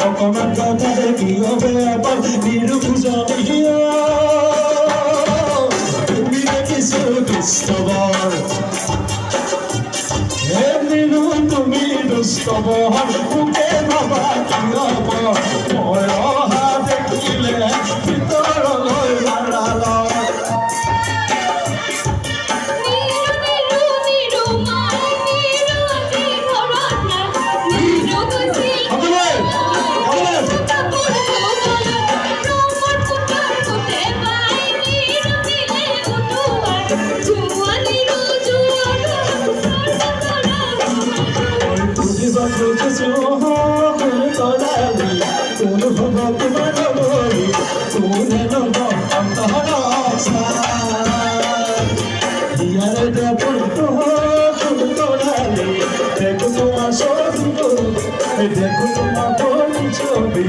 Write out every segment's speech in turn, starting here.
অকমান কথা দেখি হবে আবার নিরুপূজনীয় তুমি দেখিছো দুষ্টবৰ এমনিনো তুমি দুষ্টবৰ তোকে ভাবা কি হব মই অহা দেখিলে ভিতৰলৈ মাৰাল দেখো তোমার ছবি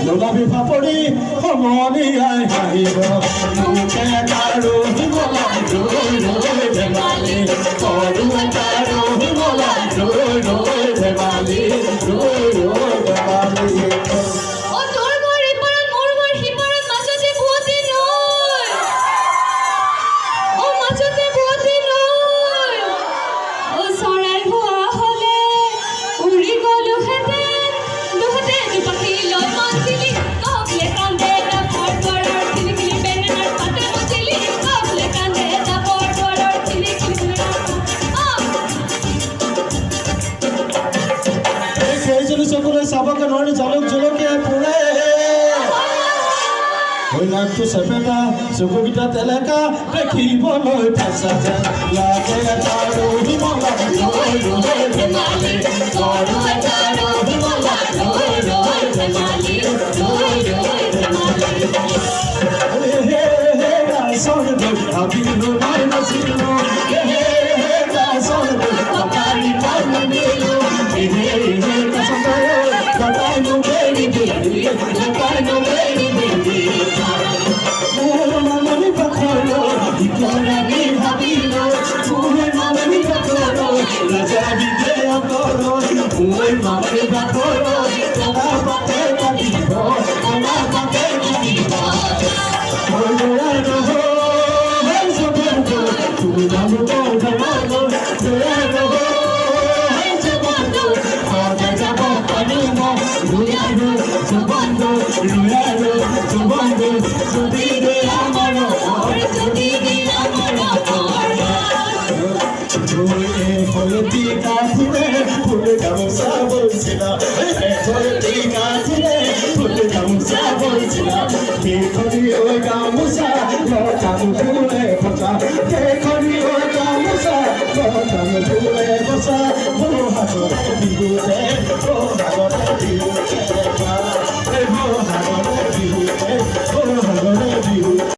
গোলাপী ফাপৰি সমনি আই আহিব মুখে কাৰো হিমলাই ৰৈ ৰৈ ধেমালি কৰো কাৰো হিমলাই ৰৈ ৰৈ ধেমালি ৰৈ ৰৈ ধেমালি চাবকে নোৱাৰি জালুক জলকীয়া পুৰে নাকটো চেপেটা চকুকেইটা তেলেকা দেখিবলৈ ফেঁচা যেন লাগে এটা ৰহিমলাই ৰৈ ৰৈ ধেমালি কৰো এটা ৰহিমলাই ৰৈ ৰৈ ধেমালি ৰৈ ৰৈ ধেমালি হে হে গাছৰ গৈ ভাবিলো মই নাচিলো হে হে গাছৰ গৈ কটাৰী পাই নামিলো হে হে Goodbye, no baby, baby. Goodbye, no baby, baby. Oh, mama, mi pakoro. Ikora mi habilo. Oh, mama, mi pakoro. Raja bide akoro. Oh, mama, mi pakoro. Ona pate kadibo. Ona pate kadibo. Oh, no, no. যদি রে আমার যদি রে আমার হলতি কাঠিরে ফুল গামছা বলছিলা হলতি কাঠিরে ফুল গামছা বলছিলা কে করি ওই গামছা লতাম ফুলে ফসা কে করি ওই গামছা লতাম ফুলে ফসা ও হাসো বিহুতে ও হাসো বিহুতে